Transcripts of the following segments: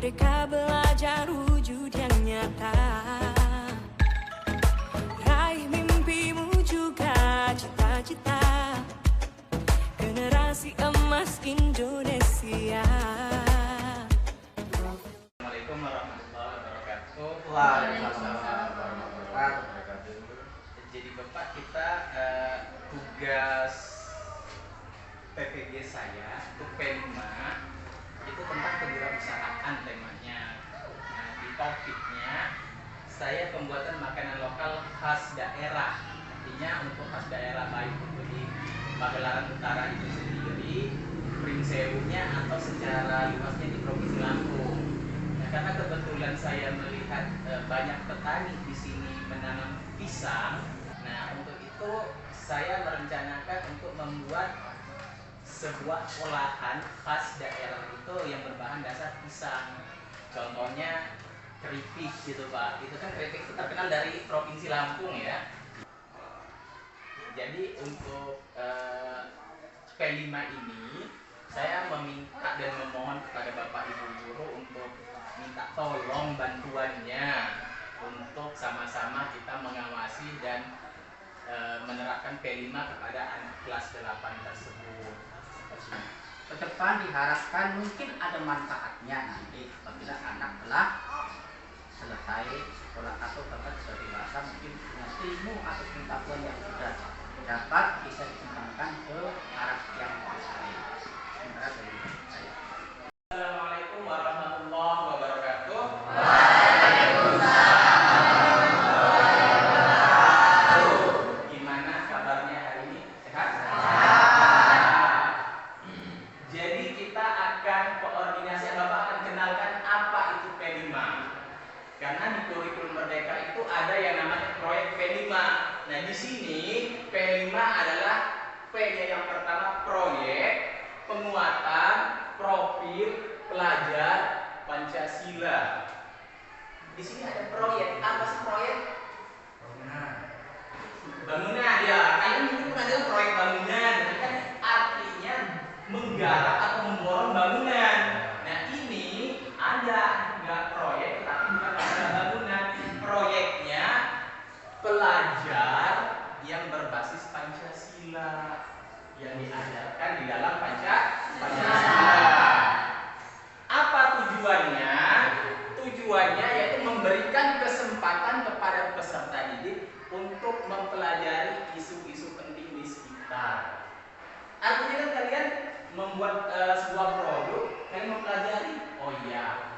Merdeka belajar wujud yang nyata. Raih mimpimu juga cita-cita. Generasi emas Indonesia. Assalamualaikum warahmatullahi wabarakatuh. Waalaikumsalam warahmatullahi wabarakatuh. Jadi Bapak, kita tugas PPG saya untuk P5 itu tentang kewirausahaan temanya. Nah, di topiknya saya pembuatan makanan lokal khas daerah. Artinya untuk khas daerah baik untuk di Pagelaran Utara itu sendiri, Pringsewunya atau secara luasnya di Provinsi Lampung. Nah, karena kebetulan saya melihat banyak petani di sini menanam pisang. Nah, untuk itu saya merencanakan untuk membuat sebuah olahan khas daerah itu yang berbahan dasar pisang. Contohnya keripik gitu Pak. Itu kan keripik itu terkenal dari Provinsi Lampung ya. Jadi untuk P5 ini saya meminta dan memohon kepada Bapak Ibu guru untuk minta tolong bantuannya untuk sama-sama kita mengawasi dan menerapkan P5 kepada anak kelas 8 tersebut. Ke depan diharapkan mungkin ada manfaatnya nanti apabila anak telah selesai sekolah atau bahkan sudah dewasa, mungkin punya ilmu atau pengetahuan yang sudah dapat bisa dikembangkan ke arah yang lebih baik. Sementara dari saya. Assalamualaikum warahmatullahi wabarakatuh. Gimana kabarnya hari ini? Sehat? Jadi kita akan koordinasi, Bapak akan kenalkan apa itu P5. Karena di kurikulum Merdeka itu ada yang namanya proyek P5. Nah, di sini P5 adalah P-nya yang pertama proyek penguatan profil pelajar Pancasila. Di sini ada proyek. Apa sih proyek? Bangunan ya. Kayaknya mungkin bukan ada proyek bangunan, tapi kan artinya menggarap atau memborong bangunan. Nah, ini ada nggak proyek, tapi bukan ada bangunan. Proyeknya pelajar yang berbasis Pancasila yang diajarkan di dalam Pancasila. Apa tujuannya? Tujuannya yaitu memberikan kesempatan kepada peserta didik untuk mempelajari isu-isu penting di sekitar. Artinya kan kalian membuat sebuah produk, kalian mempelajari. Oh iya,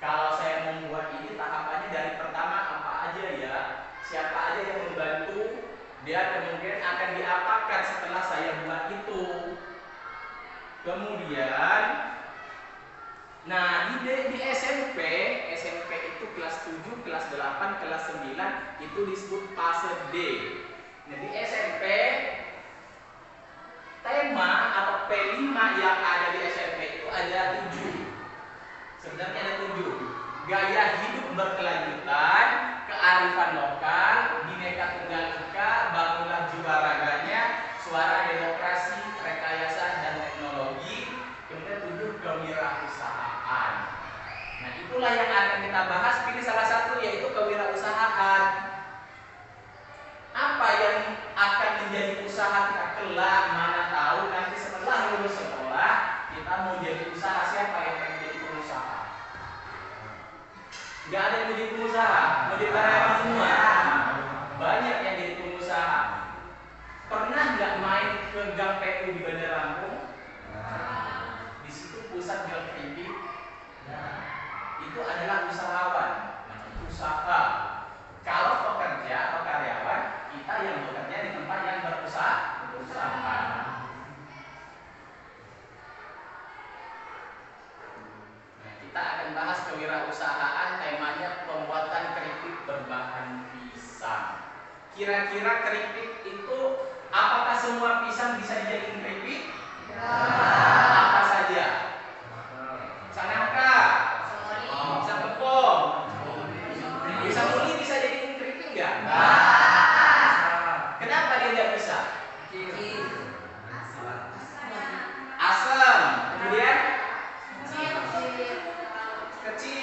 kalau saya membuat ini tahapannya dari pertama apa aja ya, siapa aja yang membantu, dia kemungkinan akan diapakan setelah saya buat itu. Kemudian, nah di SMP itu kelas 7, kelas 8, kelas 9 itu disebut fase D. Nah, di SMP tema atau P5 yang ada di SMP itu ada 7. Sebenarnya ada 7. Gaya hidup berkelanjutan, kearifan lokal, Bhinneka Tunggal Ika, bangunlah jiwa raganya, suara demokrasi, rekayasa dan teknologi, kemudian 7 kewirausahaan. Nah, itulah yang akan kita bahas. Pilih salah satu, yaitu kewirausahaan. Apa yang akan menjadi usaha kita kelak, mana tahu nanti setelah lulus sekolah kita mau jadi usaha. Siapa yang pengen jadi pengusaha? Gak ada yang mau jadi pengusaha, mau jadi karyawan semua. Banyak yang jadi pengusaha. Pernah nggak main ke Gang PU di Bandar Lampung? Di situ pusat jual keripik. Itu adalah usahawan, usaha. Kalau pekerja atau karyawan, kita yang bekerja di tempat yang berusaha. Nah, kita akan bahas kewirausahaan, temanya pembuatan keripik berbahan pisang. Kira-kira keripik itu apakah semua pisang bisa dijadikan keripik? Apa saja? Pisang nangka, pisang tepung, pisang uli bisa jadi keripik nggak? Kenapa dia nggak bisa? Asam, kemudian kecil.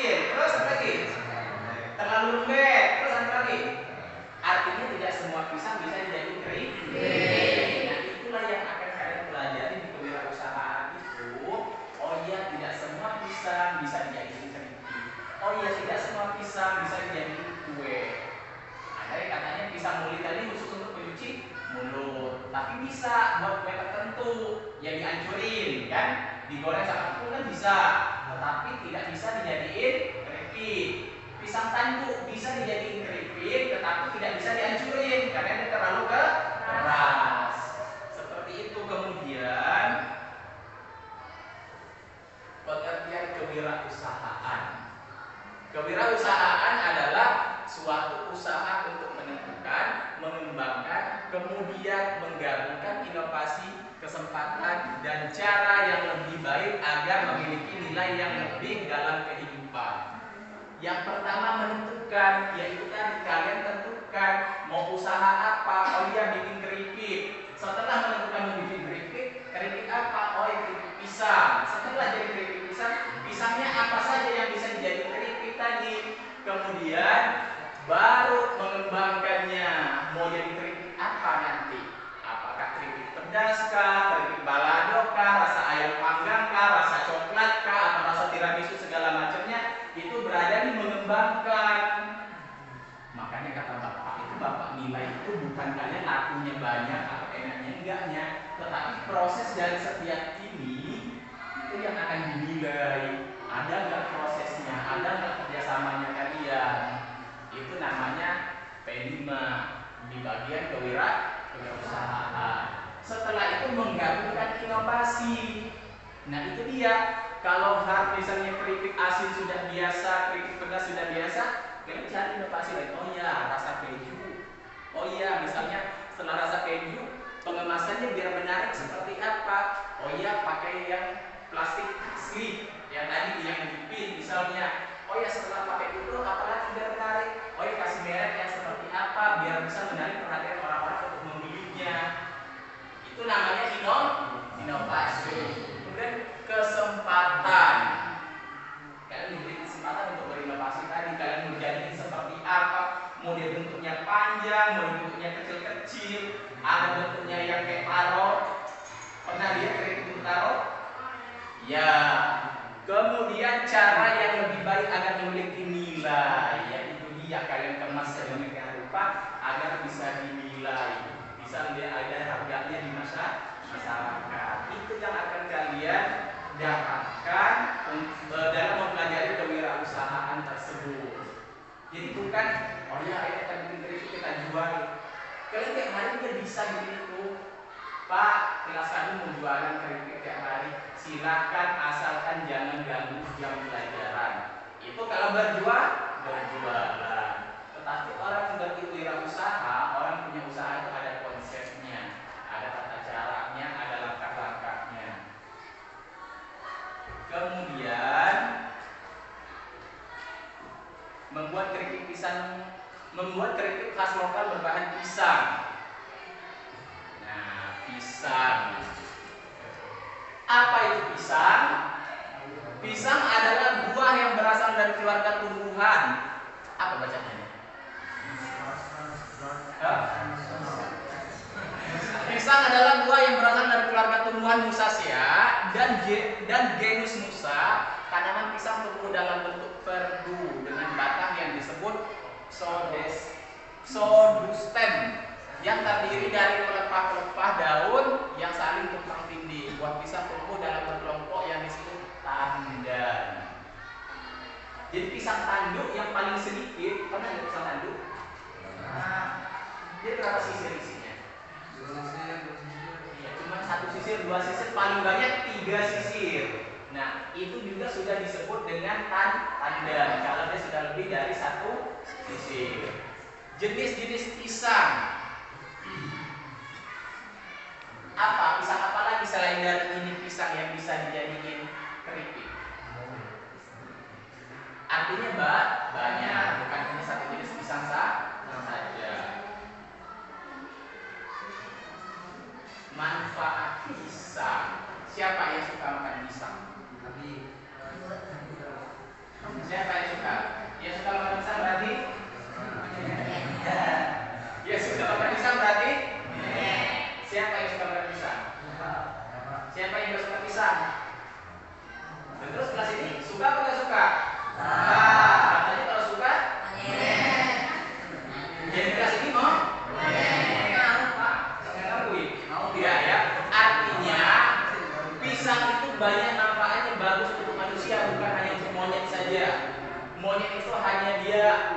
ya tidak semua pisang bisa dijadikan kue. Ada yang katanya pisang muli tadi khusus untuk pencuci mulut, tapi bisa buat kue tertentu yang dihancurin kan, digoreng sama tepung kan bisa, tetapi tidak bisa dijadiin keripik. Pisang tanduk bisa dijadiin keripik, tetapi tidak bisa dihancurin karena dia terlalu keras. Seperti itu. Kemudian pengertian kewirausahaan. Kewirausahaan adalah suatu usaha untuk menentukan, mengembangkan, kemudian menggabungkan inovasi, kesempatan, dan cara yang lebih baik agar memiliki nilai yang lebih dalam kehidupan. Yang pertama menentukan, yaitu kan kalian tentukan mau usaha apa. Oh iya, bikin keripik. Setelah menentukan mau bikin keripik, keripik apa? Oh ya, keripik pisang. Setelah jadi keripik pisang, pisangnya apa saja yang bisa dijadikan keripik tadi. Kemudian baru mengembangkannya, mau jadi keripik apa nanti? Apakah keripik pedas kah, keripik balado kah, rasa ayam panggang kah, rasa coklat kah, atau rasa tiramisu segala macamnya, itu berada di mengembangkan. Makanya kata bapak itu, bapak nilai itu bukan kalian lakunya banyak atau enaknya enggaknya, tetapi proses dari setiap ini itu yang akan dinilai. Ada nggak prosesnya, ada nggak kerjasamanya kalian. Itu namanya P5 di bagian kewirausahaan. Setelah itu menggabungkan inovasi. Nah itu dia. Kalau misalnya keripik asin sudah biasa, keripik pedas sudah biasa, kalian cari inovasi lain. Oh iya, rasa keju. Oh iya, misalnya setelah rasa keju, pengemasannya biar menarik seperti apa? Oh iya, pakai yang plastik sleeve yang tadi yang dijepit misalnya. Oh ya, setelah pakai itu apalagi biar menarik? Oh ya, kasih merek yang seperti apa biar bisa menarik perhatian orang-orang untuk membelinya. Itu namanya inovasi. Kemudian kesempatan. Kalian diberi kesempatan untuk berinovasi tadi. Kalian mau jadi seperti apa? Mau dia bentuknya panjang, mau dia bentuknya kecil-kecil, ada bentuknya yang kayak parot. Pernah lihat keripik bentuk parot? Ya. Kemudian cara yang lebih baik agar memiliki nilai, yaitu dia kalian kemas sedemikian rupa agar bisa dinilai, bisa lihat ada harganya di masyarakat. Itu yang akan kalian dapatkan dalam mempelajari kewirausahaan tersebut. Jadi bukan, oh ya ayo kita bikin keripik kita jual. Kalian tiap hari dia bisa bikin itu. Pak, kelas kami mau jualan keripik tiap hari. Silakan, asalkan jangan ganggu jam pelajaran. Itu kalau berjualan. Tetapi orang yang berwirausaha, orang punya usaha itu ada konsepnya, ada tata caranya, ada langkah-langkahnya. Kemudian membuat keripik khas lokal berbahan pisang. Nah, pisang. Apa itu pisang? Pisang adalah buah yang berasal dari keluarga tumbuhan. Apa bacanya? Pisang adalah buah yang berasal dari keluarga tumbuhan Musaceae dan genus Musa. Tanaman pisang tumbuh dalam bentuk perdu dengan batang yang disebut pseudostem yang terdiri dari pelepah-pelepah daun yang saling tumpang tindih. Buah pisang tumbuh dalam berkelompok yang disebut tandan. Jadi pisang tanduk yang paling sedikit, pernah lihat pisang tanduk? Nah, dia berapa sisir isinya? Ya, cuma satu sisir, dua sisir, paling banyak 3 sisir. Nah, itu juga sudah disebut dengan tandan kalau dia sudah lebih dari 1 sisir. Jenis-jenis pisang. Apa? Pisang apa lagi selain dari ini pisang yang bisa dijadikan keripik? Artinya banyak, bukan hanya satu jenis pisang saja. Manfaat pisang. Siapa yang suka makan pisang? Siapa yang suka? Yang suka makan pisang berarti? Ya, suka makan pisang berarti? Siapa yang suka makan pisang? Siapa yang gak suka pisang? Terus kelas ini suka atau gak suka? monyet itu hanya dia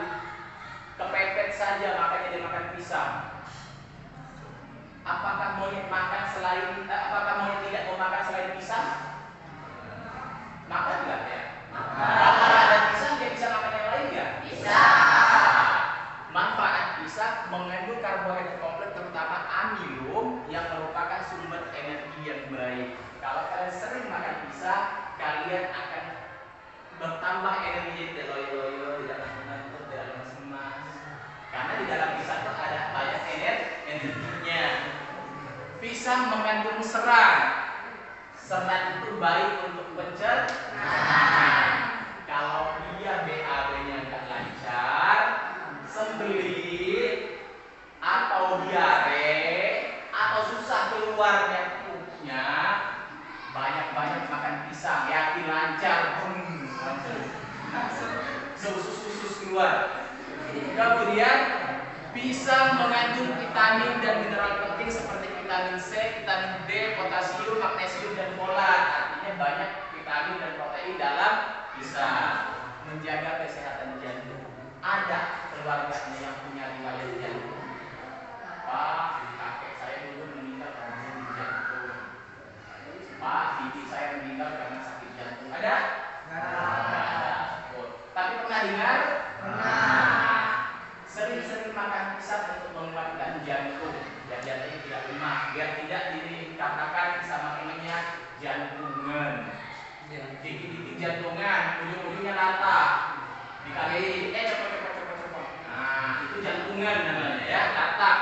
kepepet saja makanya dia makan pisang. Apakah monyet tidak mau makan selain pisang? Makan nggak ya? Kalau ada pisang dia bisa makan yang lain nggak? Bisa. Manfaat pisang mengandung karbohidrat komplit terutama amilum yang merupakan sumber energi yang baik. Kalau kalian sering makan pisang, kalian akan bertambah energi, tidak loyo-loyo, tidak mengantuk, tidak lemas-lemas. Karena di dalam pisang itu ada banyak energinya. Pisang mengandung serat. Serat itu baik untuk pencernaan. Kalau dia BAB-nya nggak lancar, sembelit atau diare atau susah keluarnya pupnya, banyak-banyak makan pisang, yakin lancar, usus keluar. Kemudian pisang mengandung vitamin dan mineral penting seperti vitamin C, vitamin D, potasium, magnesium, dan folat. Artinya banyak vitamin dan protein dalam pisang. Menjaga kesehatan jantung. Ada keluarganya yang punya riwayat jantung. Pak, kakek saya dulu meninggal karena jantung. Pak, bibi saya meninggal karena sakit jantung. Ada? Ada. Tapi pernah dengar? Pernah. Sering-sering makan pisang untuk menguatkan jantung, biar jantungnya tidak lemah, biar tidak dikatakan sama temannya jantungan. Dikit-dikit jantungan, ujung-ujungnya rata. Dikali, cepet. Nah, itu jantungan namanya ya, rata.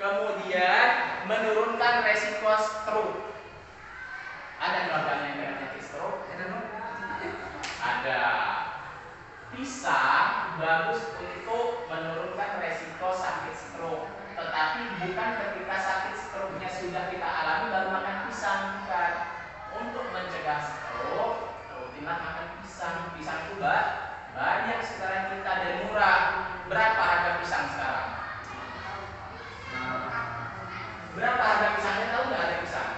Kemudian menurunkan resiko stroke. Ada keluarganya yang kena penyakit stroke? Ada. Pisang bagus untuk menurunkan resiko sakit stroke, tetapi bukan ketika sakit stroke-nya sudah kita alami baru makan pisang, bukan. Untuk mencegah stroke, rutinlah makan pisang. Pisang itu banyak sekarang kita dan murah. Berapa harga pisang sekarang? Berapa harga pisangnya? Tahu nggak harga pisang?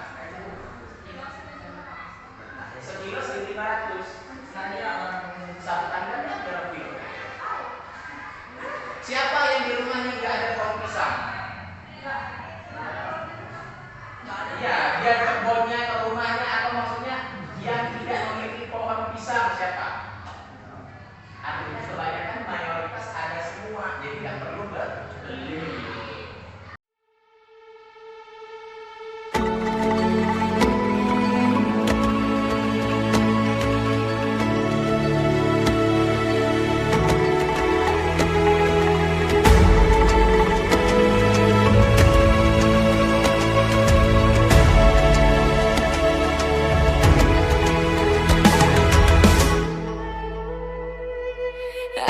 Sekilo 1.500. Satu tangannya berapa kilo? Siapa yang di rumahnya nggak ada pohon pisang? Ya, dia kebunnya ke rumahnya atau maksudnya yang tidak memiliki pohon pisang siapa? Artinya kebanyakan mayoritas ada semua, jadi nggak perlu beli.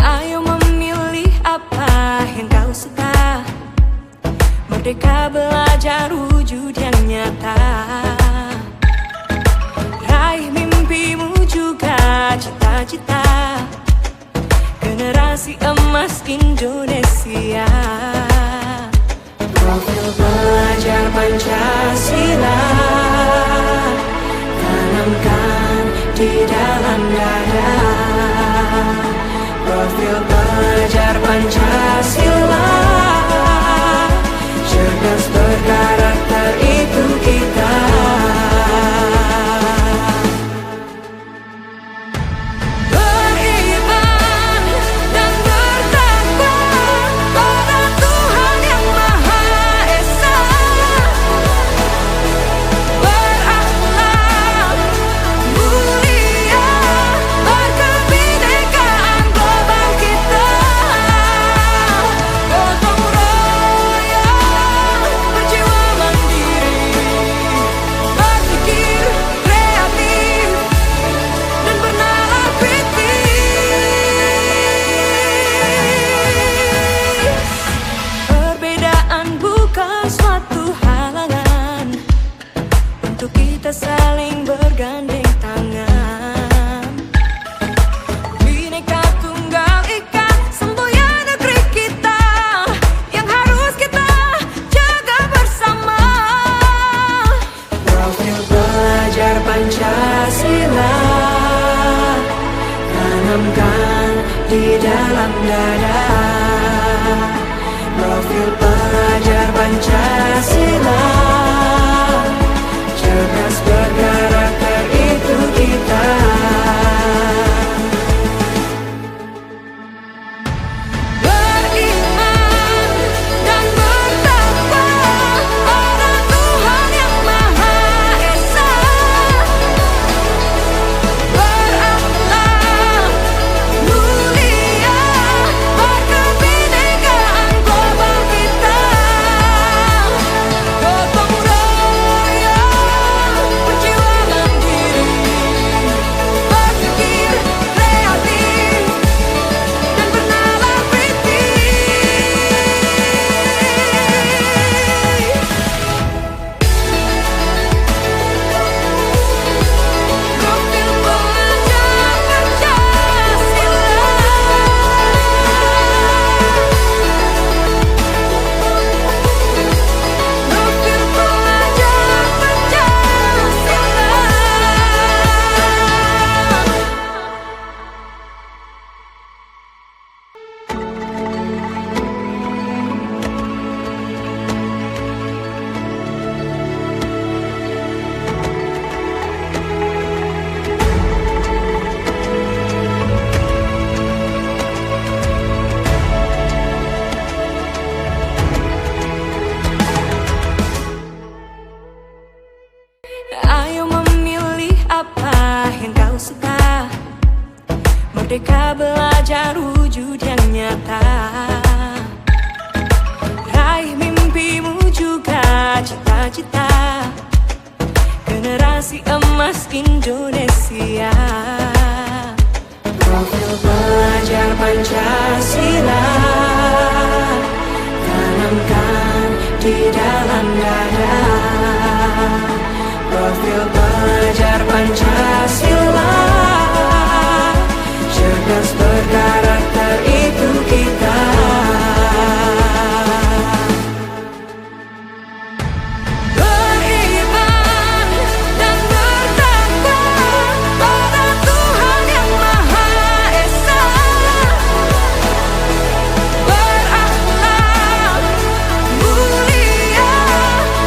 Ayo memilih apa yang kau suka. Merdeka belajar wujud yang nyata. Raih mimpimu juga cita-cita. Generasi emas Indonesia. Profil belajar Pancasila tanamkan di dalam dada. Profil belajar Pancasila, cerdas berkarakter itu kita. Beriman dan bertakwa pada Tuhan yang Maha Esa. Berakhlak mulia, berkebinekaan global kita. Gotong royong, berjiwa mandiri, berpikir kreatif dan bernalar kritis. Perbedaan bukan suatu halangan untuk kita saling bergandeng tangan. Bhinneka Tunggal Ika, semboyan negeri kita yang harus kita jaga bersama. Profil belajar Pancasila tanamkan di dalam dada. Profil pelajar Pancasila, cerdas berkarakter itu kita. Beriman dan bertakwa pada Tuhan yang Maha Esa, berakhlak mulia, berkebinekaan global kita. Gotong royong, berjiwa mandiri, berpikir kreatif dan bernalar kritis. Profil pelajar Pancasila, profil pelajar Pancasila. Ayo memilih apa yang kau suka. Merdeka belajar wujud yang nyata. Raih mimpimu juga cita-cita. Generasi emas Indonesia. Profil pelajar Pancasila, tanamkan di dalam dada. Profil pelajar Pancasila, cerdas berkarakter itu kita. Beriman dan bertakwa pada Tuhan yang Maha Esa, berakhlak mulia,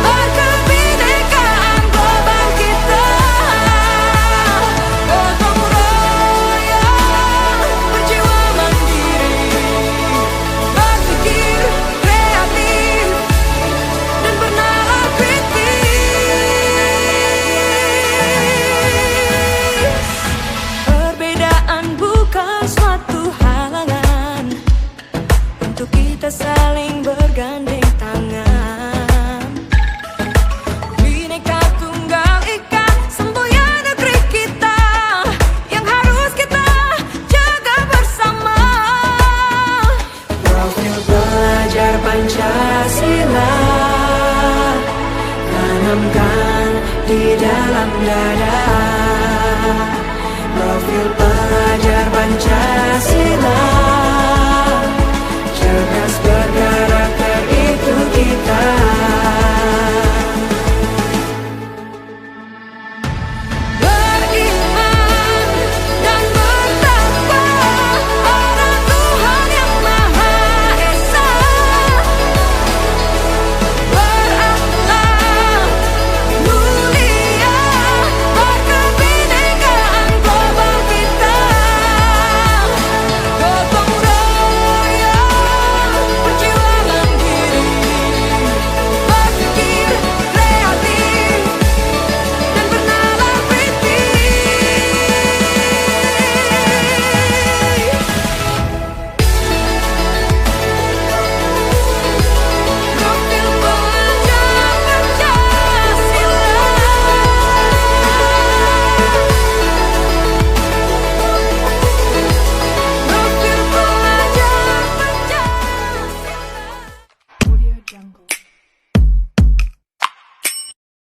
berkebinekaan global kita. Gotong royong, berjiwa mandiri, berpikir kreatif dan bernalar kritis. Perbedaan bukan suatu halangan untuk kita saling bergandeng tangan. Bhinneka Tunggal Ika, semboyan negeri kita, yang harus kita jaga bersama. Profil pelajar Pancasila, tanamkan di dalam dada.